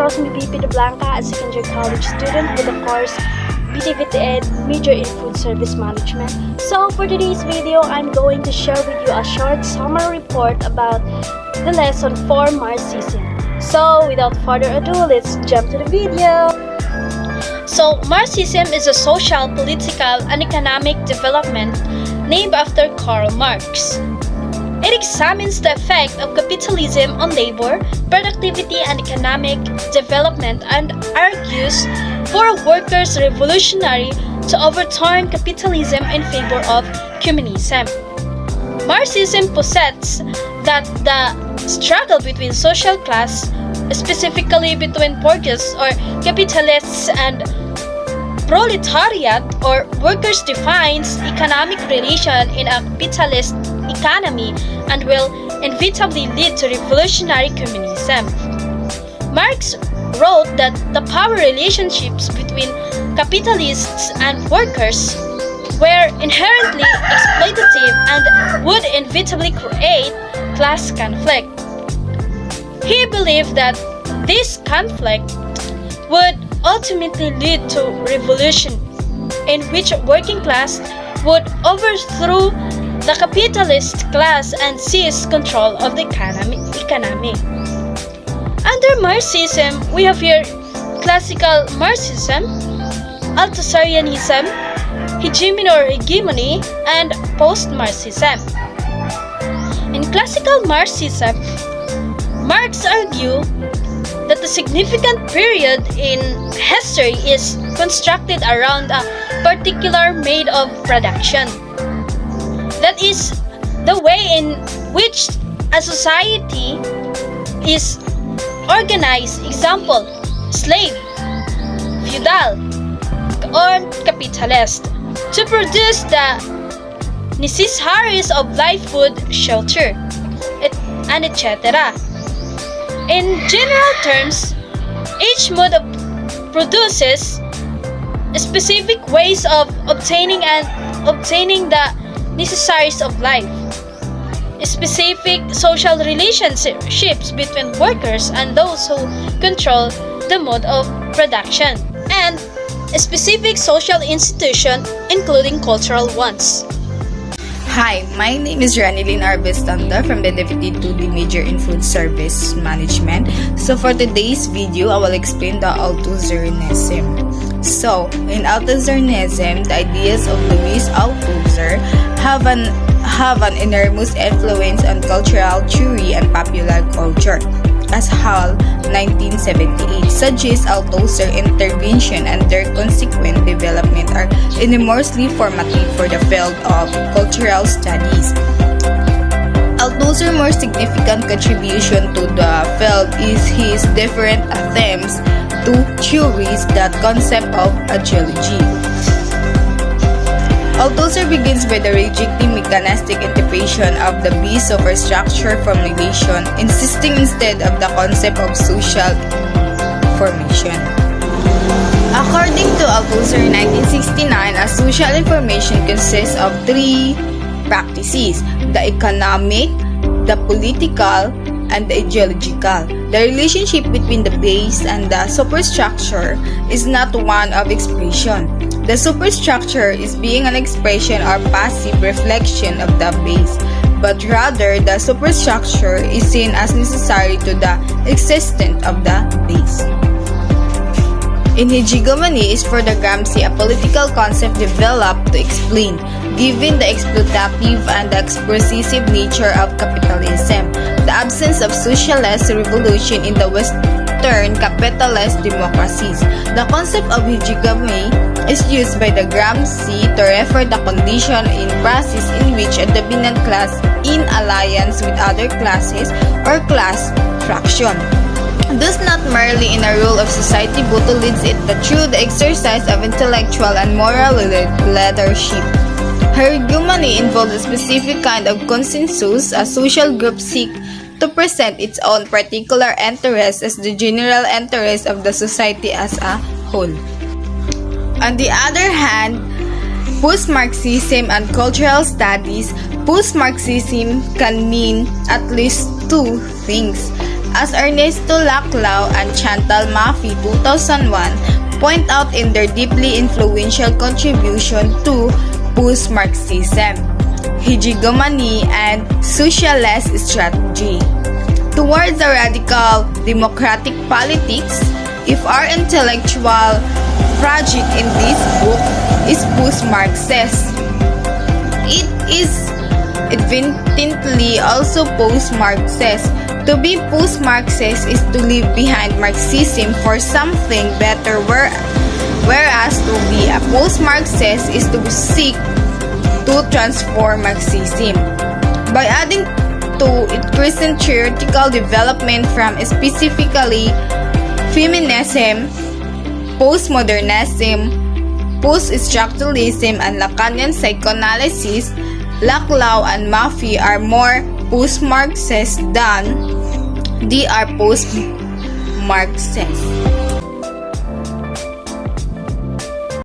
was me BP De Blanca, a second-year college student with the course BTVT Ed, major in Food Service Management. So for today's video, I'm going to share with you a short summary report about the lesson 4, Marxism. So without further ado, let's jump to the video. So Marxism is a social, political, and economic development named after Karl Marx. It examines the effect of capitalism on labor, productivity, and economic development and argues for a workers' revolutionary to overturn capitalism in favor of communism. Marxism posits that the struggle between social class, specifically between bourgeois or capitalists and proletariat or workers, defines economic relation in a capitalist economy and will inevitably lead to revolutionary communism. Marx wrote that the power relationships between capitalists and workers were inherently exploitative and would inevitably create class conflict. He believed that this conflict would ultimately lead to revolution, in which working class would overthrow the capitalist class and seize control of the economy. Under Marxism, we have here classical Marxism, Althusserianism, hegemony or hegemony, and post-Marxism. In classical Marxism, Marx argued that the significant period in history is constructed around a particular mode of production. That is, the way in which a society is organized, example, slave, feudal, or capitalist, to produce the necessaries of life, food, shelter, and etc. In general terms, each mode produces specific ways of obtaining the necessaries of life, specific social relationships between workers and those who control the mode of production, and a specific social institution, including cultural ones. Hi, my name is Ranilyn Arbestanda from the Deputy 2D Major in Food Service Management. So for today's video, I will explain the Althusserianism. So, in Althusserianism, the ideas of Louis Althusser have an enormous influence on cultural theory and popular culture. As Hall 1978 suggests, Althusser intervention and their consequent development are enormously formative for the field of cultural studies. Althusser's more significant contribution to the field is his different attempts to theorize the concept of ideology. Althusser begins by the rejecting mechanistic interpretation of the base superstructure formulation, insisting instead of the concept of social formation. According to Althusser in 1969, a social information consists of three practices: the economic, the political, and the ideological. The relationship between the base and the superstructure is not one of expression. The superstructure is being an expression or passive reflection of the base, but rather the superstructure is seen as necessary to the existence of the base. In hegemony is for the Gramsci a political concept developed to explain, given the exploitative and the exploitative nature of capitalism, the absence of socialist revolution in the Western capitalist democracies. The concept of hegemony is used by the Gramsci to refer the condition in process in which a dominant class in alliance with other classes or class fraction thus not merely in a rule of society but leads it through the exercise of intellectual and moral leadership. Her hegemony involves a specific kind of consensus. A social group seeks to present its own particular interests as the general interest of the society as a whole. On the other hand, post-Marxism and cultural studies, post-Marxism can mean at least two things: as Ernesto Laclau and Chantal Mouffe 2001 point out in their deeply influential contribution to post-Marxism, hegemony, and socialist strategy. Towards a radical democratic politics, if our intellectual project in this book is post-Marxist, it is evidently also post-Marxist. To be post-Marxist is to leave behind Marxism for something better, whereas to be a post-Marxist is to seek to transform Marxism. By adding to it recent theoretical development from specifically feminism, postmodernism, post-structuralism, and Lacanian psychoanalysis, Laclau and Mouffe are more post-Marxist than they are post-Marxist.